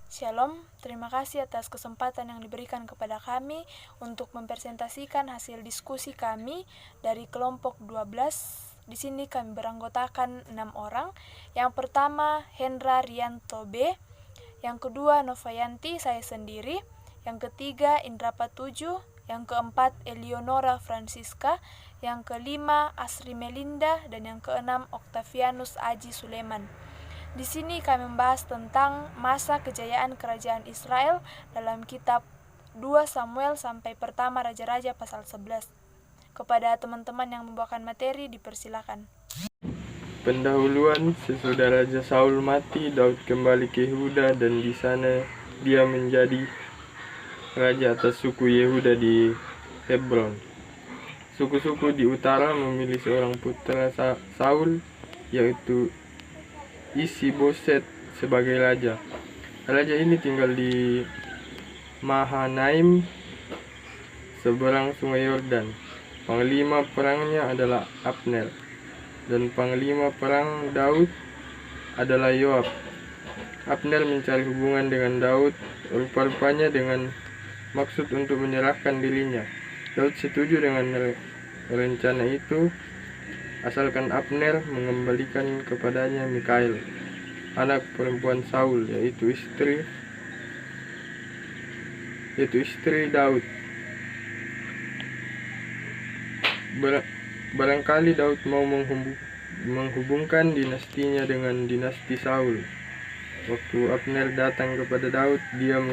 Shalom, terima kasih atas kesempatan yang diberikan kepada kami untuk mempresentasikan hasil diskusi kami dari kelompok 12. Di sini kami beranggotakan 6 orang. Yang pertama, Hendra Rianto B. Yang kedua, Novayanti, saya sendiri. Yang ketiga, Indra Patuju. Yang keempat, Eleonora Francisca. Yang kelima, Asri Melinda. Dan yang keenam, Octavianus Aji Suleman. Di sini kami membahas tentang masa kejayaan kerajaan Israel dalam kitab 2 Samuel sampai pertama Raja-Raja pasal 11. Kepada teman-teman yang membawakan materi, dipersilakan. Pendahuluan, sesudah Raja Saul mati, Daud kembali ke Yehuda dan di sana dia menjadi raja atas suku Yehuda di Hebron. Suku-suku di utara memilih seorang putra Saul, yaitu Isi-Boset sebagai raja. Raja ini tinggal di Mahanaim, seberang sungai Yordan. Panglima perangnya adalah Abner, dan panglima perang Daud adalah Yoab. Abner mencari hubungan dengan Daud, rupa-rupanya dengan maksud untuk menyerahkan dirinya. Daud setuju dengan rencana itu, asalkan Abner mengembalikan kepadanya Mikhail, anak perempuan Saul, yaitu istri Daud. Barangkali Daud mau menghubungkan dinastinya dengan dinasti Saul. Waktu Abner datang kepada Daud, dia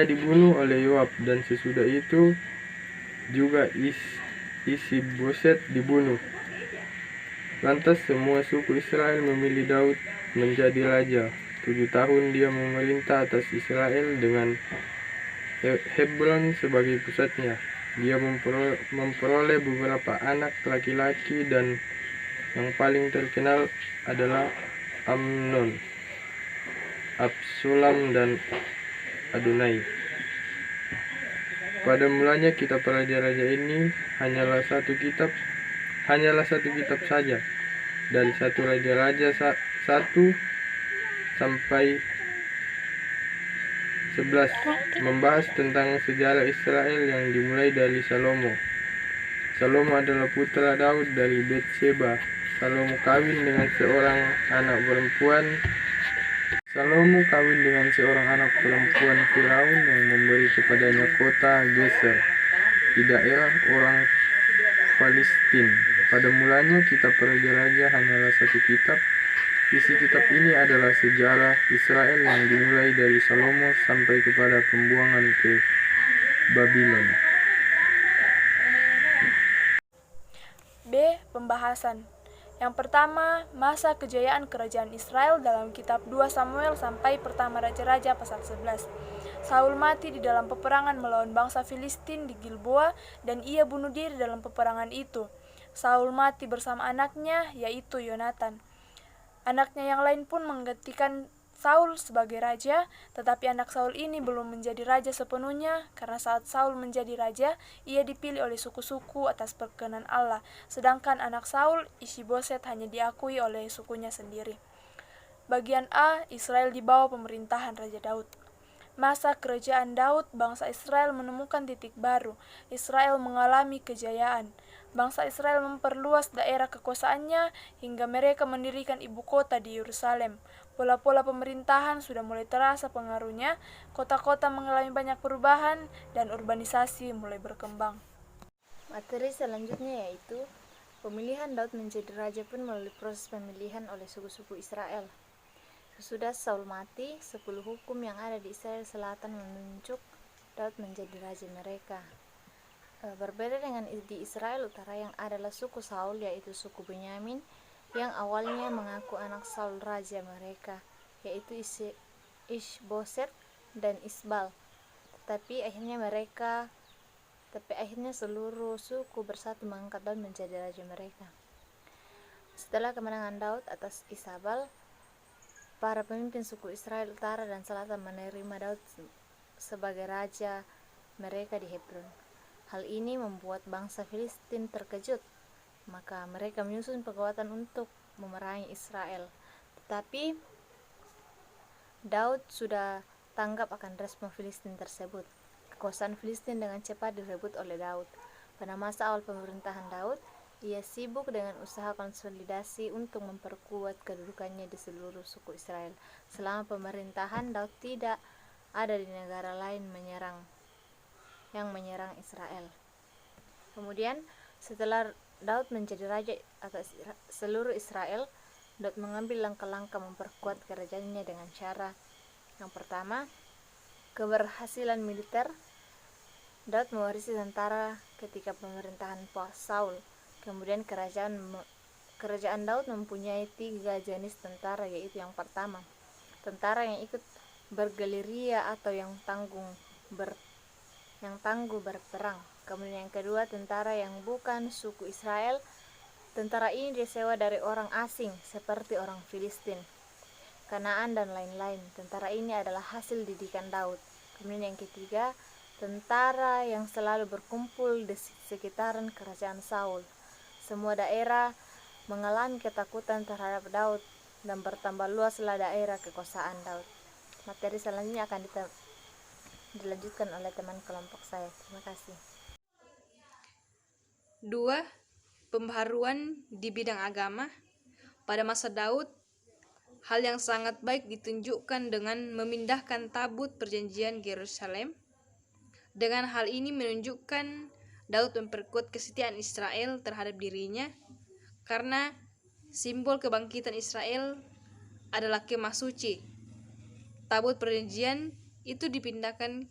dibunuh oleh Yoab, dan sesudah itu juga Isi-Boset dibunuh. Lantas semua suku Israel memilih Daud menjadi raja. 7 tahun dia memerintah atas Israel dengan Hebron sebagai pusatnya. Dia memperoleh beberapa anak laki-laki, dan yang paling terkenal adalah Amnon, Absalom, dan Adonai. Pada mulanya kitab raja-raja ini hanyalah satu kitab saja, dari 1 Raja-Raja 1 sampai 11, membahas tentang sejarah Israel yang dimulai dari Salomo. Salomo adalah putra Daud dari Betsheba. Salomo kawin dengan seorang anak perempuan Firaun yang memberi kepadanya kota Geser di daerah orang Palestin. Pada mulanya kitab Raja-Raja hanyalah satu kitab. Isi kitab ini adalah sejarah Israel yang dimulai dari Salomo sampai kepada pembuangan ke Babylon. B. Pembahasan. Yang pertama, masa kejayaan kerajaan Israel dalam kitab 2 Samuel sampai pertama Raja-Raja pasal 11. Saul mati di dalam peperangan melawan bangsa Filistin di Gilboa, dan ia bunuh diri dalam peperangan itu. Saul mati bersama anaknya, yaitu Yonatan. Anaknya yang lain pun menggantikan Saul sebagai raja, tetapi anak Saul ini belum menjadi raja sepenuhnya, karena saat Saul menjadi raja, ia dipilih oleh suku-suku atas perkenan Allah, sedangkan anak Saul, Isi-Boset, hanya diakui oleh sukunya sendiri. Bagian A, Israel di bawah pemerintahan Raja Daud. Masa kerajaan Daud, bangsa Israel menemukan titik baru. Israel mengalami kejayaan. Bangsa Israel memperluas daerah kekuasaannya hingga mereka mendirikan ibu kota di Yerusalem. Pola-pola pemerintahan sudah mulai terasa pengaruhnya, kota-kota mengalami banyak perubahan, dan urbanisasi mulai berkembang. Materi selanjutnya yaitu pemilihan Daud menjadi raja pun melalui proses pemilihan oleh suku-suku Israel. Sesudah Saul mati, 10 hukum yang ada di Israel Selatan menunjuk Daud menjadi raja mereka. Berbeda dengan di Israel Utara yang adalah suku Saul, yaitu suku Benyamin, yang awalnya mengaku anak Saul raja mereka, yaitu Ish-Boset dan Isbal. Tetapi akhirnya seluruh suku bersatu mengangkat Daud menjadi raja mereka. Setelah kemenangan Daud atas Isabel, para pemimpin suku Israel Utara dan Selatan menerima Daud sebagai raja mereka di Hebron. Hal ini membuat bangsa Filistin terkejut, maka mereka menyusun kekuatan untuk memerangi Israel. Tetapi Daud sudah tanggap akan respon Filistin tersebut. Kekuasaan Filistin dengan cepat direbut oleh Daud. Pada masa awal pemerintahan Daud, ia sibuk dengan usaha konsolidasi untuk memperkuat kedudukannya di seluruh suku Israel. Selama pemerintahan Daud tidak ada di negara lain yang menyerang Israel. Kemudian setelah Daud menjadi raja atas seluruh Israel, Daud mengambil langkah-langkah memperkuat kerajaannya dengan cara yang pertama, keberhasilan militer. Daud mewarisi tentara ketika pemerintahan Saul. Kemudian kerajaan Daud mempunyai 3 jenis tentara, yaitu yang pertama, tentara yang ikut bergerilya atau yang tangguh berperang. Kemudian yang kedua, tentara yang bukan suku Israel. Tentara ini disewa dari orang asing seperti orang Filistin, Kanaan, dan lain-lain. Tentara ini adalah hasil didikan Daud. Kemudian yang ketiga, tentara yang selalu berkumpul di sekitaran kerajaan Saul. Semua daerah mengalami ketakutan terhadap Daud dan bertambah luaslah daerah kekuasaan Daud. Materi selanjutnya akan dilanjutkan oleh teman kelompok saya. Terima kasih. 2. Pembaharuan di bidang agama. Pada masa Daud, hal yang sangat baik ditunjukkan dengan memindahkan tabut perjanjian ke Yerusalem. Dengan hal ini menunjukkan Daud memperkuat kesetiaan Israel terhadap dirinya, karena simbol kebangkitan Israel adalah kemah suci. Tabut perjanjian itu dipindahkan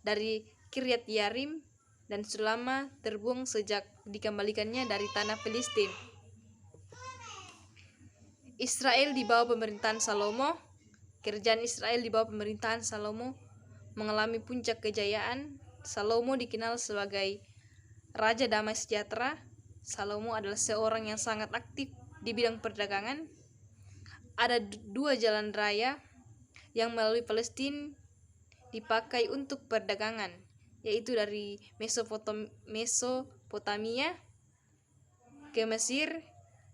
dari Kiryat Yarim dan selama terbuang sejak dikembalikannya dari tanah Filistin. Israel di bawah pemerintahan Salomo. Kerajaan Israel di bawah pemerintahan Salomo mengalami puncak kejayaan. Salomo dikenal sebagai Raja Damai Sejahtera. Salomo adalah seorang yang sangat aktif di bidang perdagangan. Ada 2 jalan raya yang melalui Palestina dipakai untuk perdagangan, yaitu dari Mesopotamia ke Mesir,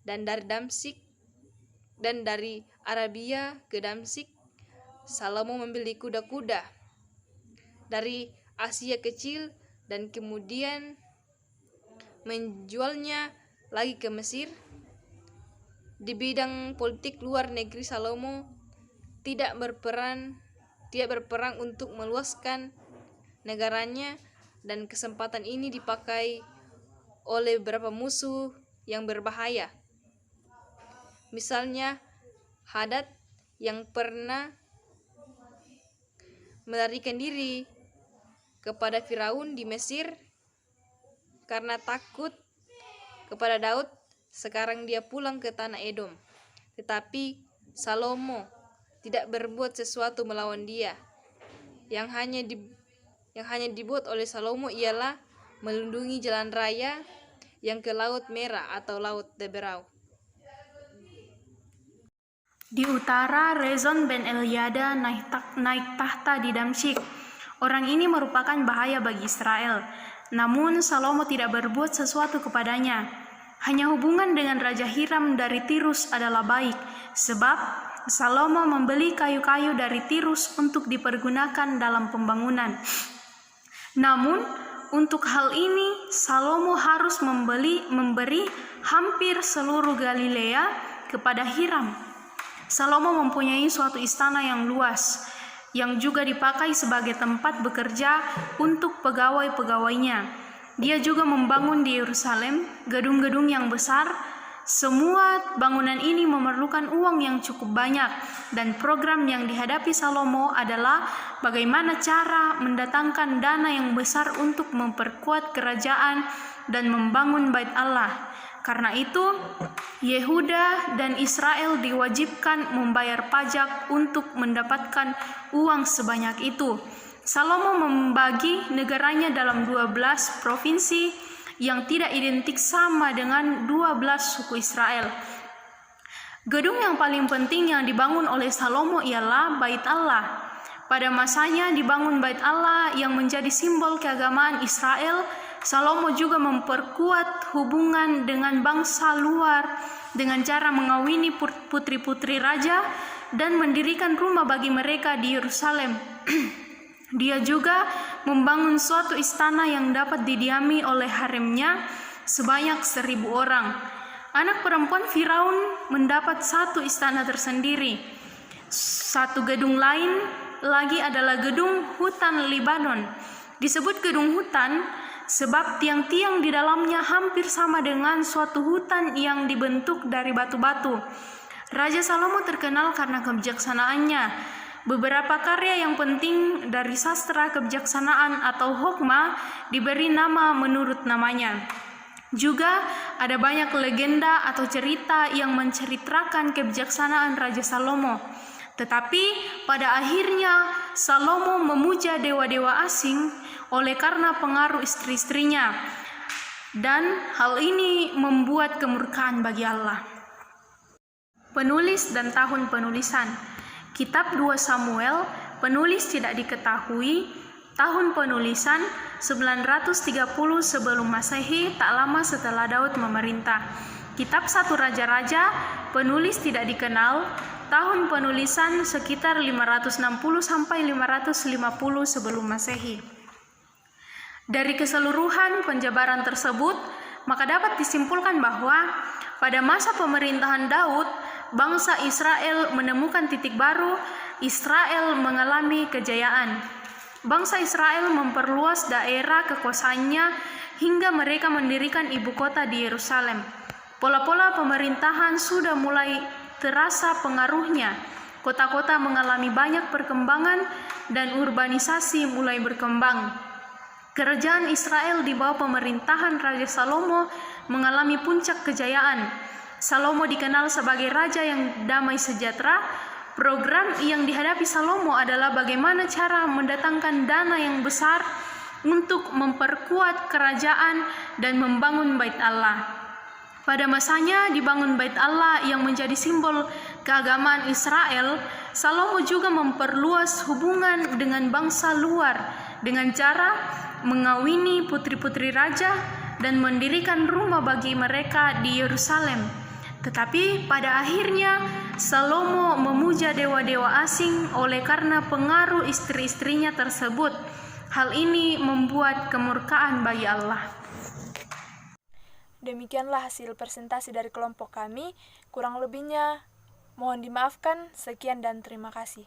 dan dari Damsyik, dan dari Arabia ke Damsyik. Salomo membeli kuda-kuda dari Asia Kecil dan kemudian menjualnya lagi ke Mesir. Di bidang politik luar negeri, Salomo tidak berperang untuk meluaskan negaranya, dan kesempatan ini dipakai oleh beberapa musuh yang berbahaya. Misalnya Hadad yang pernah melarikan diri kepada Firaun di Mesir karena takut kepada Daud. Sekarang dia pulang ke tanah Edom. Tetapi Salomo tidak berbuat sesuatu melawan dia. Yang hanya dibuat oleh Salomo ialah melindungi jalan raya yang ke Laut Merah atau Laut Teberau. Di utara, Rezon ben Eliada naik tahta di Damsyik. Orang ini merupakan bahaya bagi Israel. Namun Salomo tidak berbuat sesuatu kepadanya. Hanya hubungan dengan Raja Hiram dari Tirus adalah baik, sebab Salomo membeli kayu-kayu dari Tirus untuk dipergunakan dalam pembangunan. Namun, untuk hal ini Salomo harus memberi hampir seluruh Galilea kepada Hiram. Salomo mempunyai suatu istana yang luas, yang juga dipakai sebagai tempat bekerja untuk pegawai-pegawainya. Dia juga membangun di Yerusalem gedung-gedung yang besar. Semua bangunan ini memerlukan uang yang cukup banyak, dan program yang dihadapi Salomo adalah bagaimana cara mendatangkan dana yang besar untuk memperkuat kerajaan dan membangun Bait Allah. Karena itu, Yehuda dan Israel diwajibkan membayar pajak untuk mendapatkan uang sebanyak itu. Salomo membagi negaranya dalam 12 provinsi yang tidak identik sama dengan 12 suku Israel. Gedung yang paling penting yang dibangun oleh Salomo ialah Bait Allah. Pada masanya dibangun Bait Allah yang menjadi simbol keagamaan Israel. Salomo juga memperkuat hubungan dengan bangsa luar dengan cara mengawini putri-putri raja dan mendirikan rumah bagi mereka di Yerusalem. Dia juga membangun suatu istana yang dapat didiami oleh haremnya sebanyak 1.000 orang. Anak perempuan Firaun mendapat satu istana tersendiri. Satu gedung lain lagi adalah gedung hutan Libanon. Disebut gedung hutan sebab tiang-tiang di dalamnya hampir sama dengan suatu hutan yang dibentuk dari batu-batu. Raja Salomo terkenal karena kebijaksanaannya. Beberapa karya yang penting dari sastra kebijaksanaan atau hokmah diberi nama menurut namanya. Juga ada banyak legenda atau cerita yang menceritakan kebijaksanaan Raja Salomo. Tetapi pada akhirnya Salomo memuja dewa-dewa asing oleh karena pengaruh istri-istrinya. Dan hal ini membuat kemurkaan bagi Allah. Penulis dan tahun penulisan. Kitab 2 Samuel, penulis tidak diketahui. Tahun penulisan 930 sebelum Masehi, tak lama setelah Daud memerintah. Kitab 1 Raja-Raja, penulis tidak dikenal. Tahun penulisan sekitar 560 sampai 550 sebelum Masehi. Dari keseluruhan penjabaran tersebut, maka dapat disimpulkan bahwa pada masa pemerintahan Daud, bangsa Israel menemukan titik baru. Israel mengalami kejayaan. Bangsa Israel memperluas daerah kekuasaannya hingga mereka mendirikan ibu kota di Yerusalem. Pola-pola pemerintahan sudah mulai terasa pengaruhnya. Kota-kota mengalami banyak perkembangan dan urbanisasi mulai berkembang. Kerajaan Israel di bawah pemerintahan Raja Salomo mengalami puncak kejayaan. Salomo dikenal sebagai raja yang damai sejahtera. Program yang dihadapi Salomo adalah bagaimana cara mendatangkan dana yang besar untuk memperkuat kerajaan dan membangun Bait Allah. Pada masanya dibangun Bait Allah yang menjadi simbol keagamaan Israel, Salomo juga memperluas hubungan dengan bangsa luar dengan cara mengawini putri-putri raja dan mendirikan rumah bagi mereka di Yerusalem. Tetapi pada akhirnya Salomo memuja dewa-dewa asing oleh karena pengaruh istri-istrinya tersebut. Hal ini membuat kemurkaan bagi Allah. Demikianlah hasil presentasi dari kelompok kami. Kurang lebihnya mohon dimaafkan. Sekian dan terima kasih.